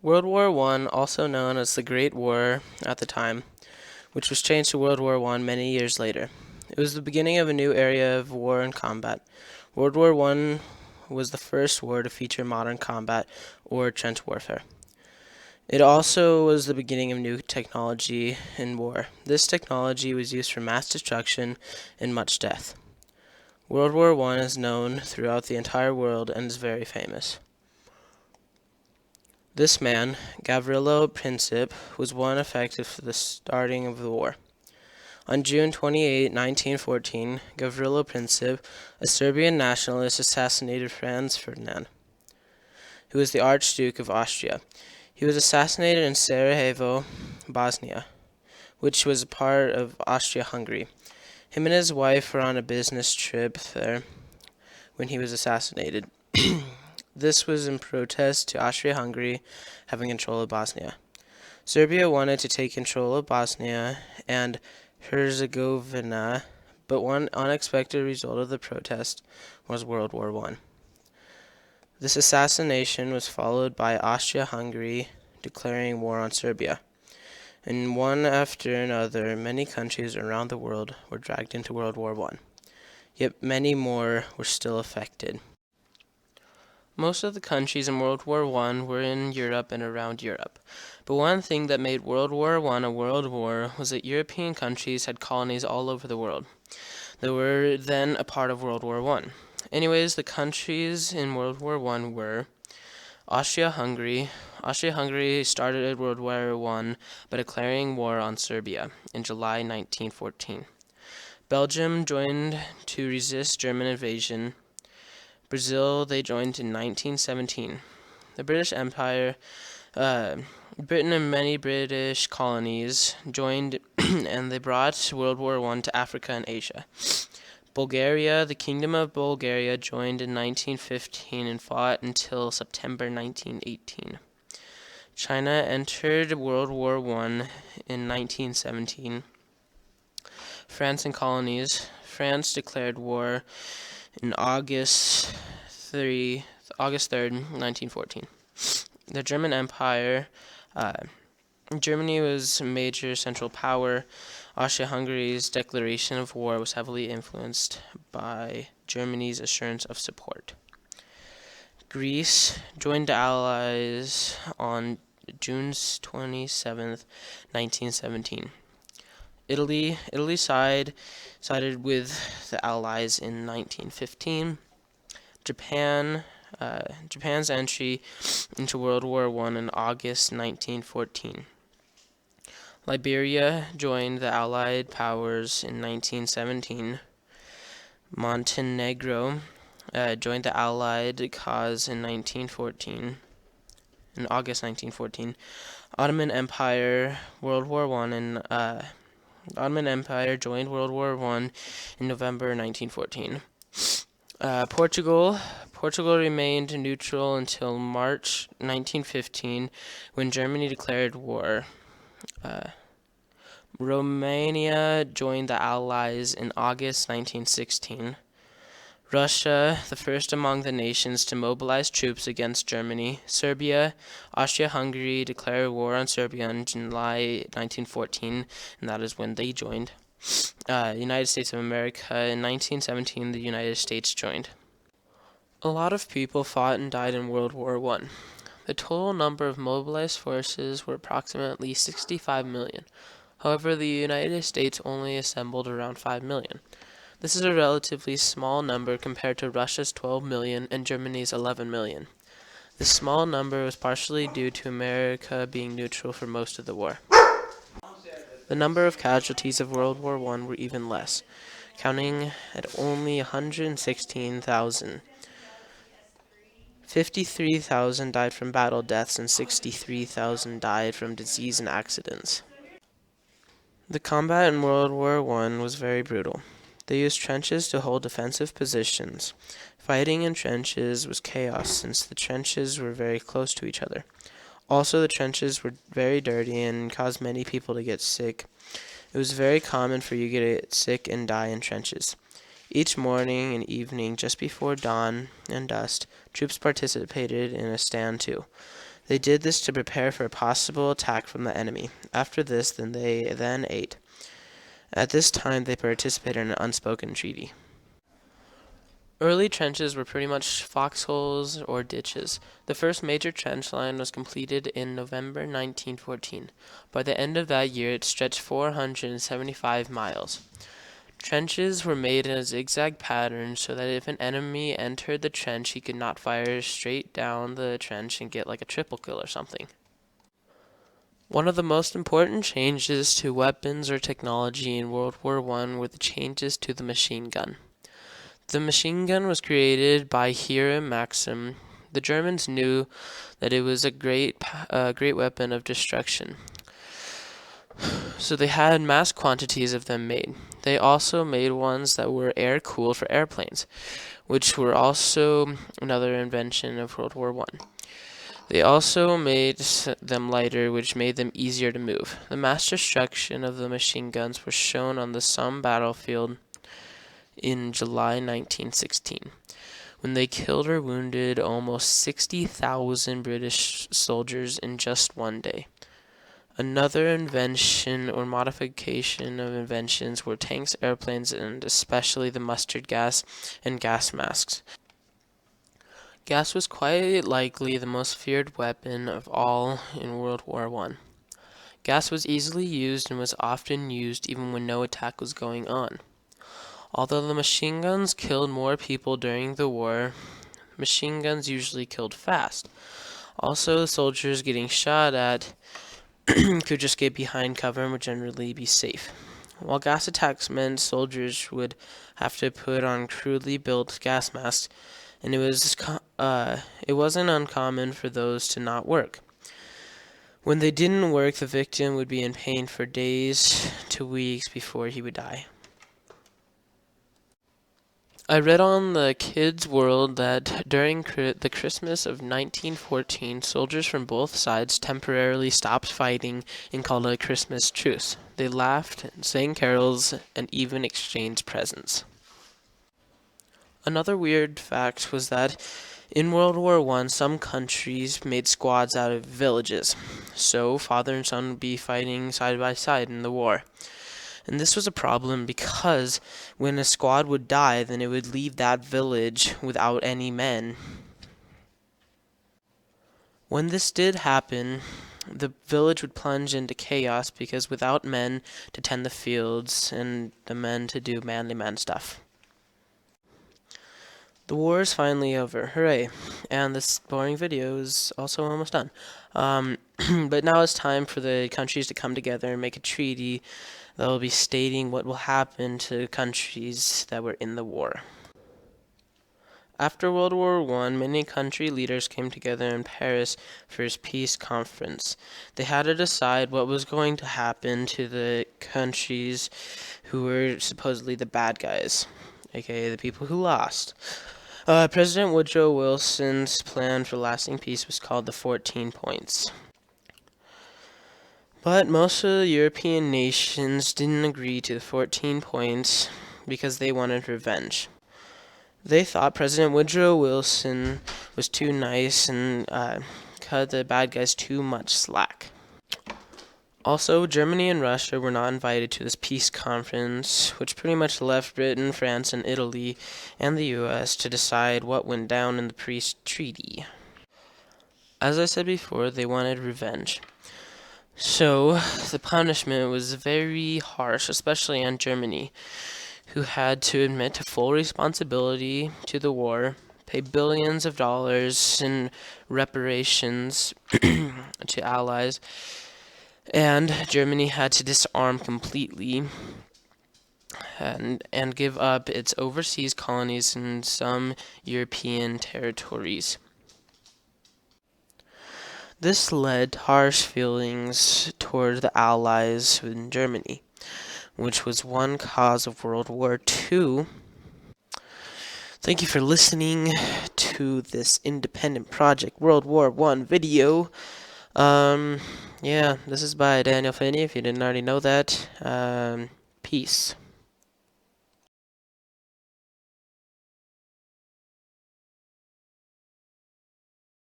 World War I, also known as the Great War at the time, which was changed to World War I many years later. It was the beginning of a new area of war and combat. World War I was the first war to feature modern combat or trench warfare. It also was the beginning of new technology in war. This technology was used for mass destruction and much death. World War I is known throughout the entire world and is very famous. This man, Gavrilo Princip, was one effective for the starting of the war. On June 28, 1914, Gavrilo Princip, a Serbian nationalist, assassinated Franz Ferdinand, who was the Archduke of Austria. He was assassinated in Sarajevo, Bosnia, which was a part of Austria-Hungary. Him and his wife were on a business trip there when he was assassinated. This was in protest to Austria-Hungary having control of Bosnia. Serbia wanted to take control of Bosnia and Herzegovina, but one unexpected result of the protest was World War I. This assassination was followed by Austria-Hungary declaring war on Serbia, and one after another, many countries around the world were dragged into World War I. Yet many more were still affected. Most of the countries in World War I were in Europe and around Europe. But one thing that made World War I a world war was that European countries had colonies all over the world that were then a part of World War I. Anyways, the countries in World War I were Austria-Hungary. Austria-Hungary started World War I by declaring war on Serbia in July 1914. Belgium joined to resist German invasion. Brazil, they joined in 1917. The British Empire, Britain and many British colonies joined and they brought World War I to Africa and Asia. Bulgaria, the Kingdom of Bulgaria, joined in 1915 and fought until September 1918. China entered World War I in 1917. France and colonies. France declared war in August 3rd, 1914. The German Empire, Germany was a major central power. Austria-Hungary's declaration of war was heavily influenced by Germany's assurance of support. Greece joined the Allies on June 27th, 1917. Italy sided with the Allies in 1915. Japan's entry into World War I in August 1914. Liberia joined the Allied powers in 1917. Montenegro joined the Allied cause in August 1914. Ottoman Empire joined World War I in November 1914. Portugal remained neutral until March 1915 when Germany declared war. Romania joined the Allies in August 1916. Russia, the first among the nations to mobilize troops against Germany. Serbia, Austria-Hungary declared war on Serbia in July 1914, and that is when they joined. United States of America, in 1917, the United States joined. A lot of people fought and died in World War I. The total number of mobilized forces were approximately 65 million. However, the United States only assembled around 5 million. This is a relatively small number compared to Russia's 12 million and Germany's 11 million. This small number was partially due to America being neutral for most of the war. The number of casualties of World War I were even less, counting at only 116,000. 53,000 died from battle deaths and 63,000 died from disease and accidents. The combat in World War I was very brutal. They used trenches to hold defensive positions. Fighting in trenches was chaos since the trenches were very close to each other. Also, the trenches were very dirty and caused many people to get sick. It was very common for you to get sick and die in trenches. Each morning and evening, just before dawn and dusk, troops participated in a stand-to. They did this to prepare for a possible attack from the enemy. After this, they ate. At this time, they participated in an unspoken treaty. Early trenches were pretty much foxholes or ditches. The first major trench line was completed in November 1914. By the end of that year, it stretched 475 miles. Trenches were made in a zigzag pattern so that if an enemy entered the trench, he could not fire straight down the trench and get like a triple kill or something. One of the most important changes to weapons or technology in World War I were the changes to the machine gun. The machine gun was created by Hiram Maxim. The Germans knew that it was a great weapon of destruction, so they had mass quantities of them made. They also made ones that were air-cooled for airplanes, which were also another invention of World War I. They also made them lighter, which made them easier to move. The mass destruction of the machine guns was shown on the Somme battlefield in July 1916, when they killed or wounded almost 60,000 British soldiers in just one day. Another invention or modification of inventions were tanks, airplanes, and especially the mustard gas and gas masks. Gas was quite likely the most feared weapon of all in World War I. Gas was easily used and was often used even when no attack was going on. Although the machine guns killed more people during the war, machine guns usually killed fast. Also, soldiers getting shot at could just get behind cover and would generally be safe. While gas attacks meant soldiers would have to put on crudely built gas masks, and it wasn't uncommon for those to not work. When they didn't work, the victim would be in pain for days to weeks before he would die. I read on the Kids World that during the Christmas of 1914, soldiers from both sides temporarily stopped fighting and called a Christmas truce. They laughed and sang carols and even exchanged presents. Another weird fact was that in World War I, some countries made squads out of villages, so father and son would be fighting side by side in the war. And this was a problem because when a squad would die, then it would leave that village without any men. When this did happen, the village would plunge into chaos because without men to tend the fields and the men to do manly man stuff. The war is finally over. Hooray. And this boring video is also almost done. But now it's time for the countries to come together and make a treaty that will be stating what will happen to countries that were in the war. After World War I, many country leaders came together in Paris for his peace conference. They had to decide what was going to happen to the countries who were supposedly the bad guys, aka the people who lost. President Woodrow Wilson's plan for lasting peace was called the 14 Points. But most of the European nations didn't agree to the 14 points because they wanted revenge. They thought President Woodrow Wilson was too nice and cut the bad guys too much slack. Also, Germany and Russia were not invited to this peace conference, which pretty much left Britain, France, and Italy, and the US to decide what went down in the peace treaty. As I said before, they wanted revenge. So, the punishment was very harsh, especially on Germany, who had to admit to full responsibility to the war, pay billions of dollars in reparations to allies, and Germany had to disarm completely and give up its overseas colonies in some European territories. This led to harsh feelings toward the Allies in Germany, which was one cause of World War II. Thank you for listening to this independent project World War I video. Yeah, this is by Daniel Finney, if you didn't already know that. Peace.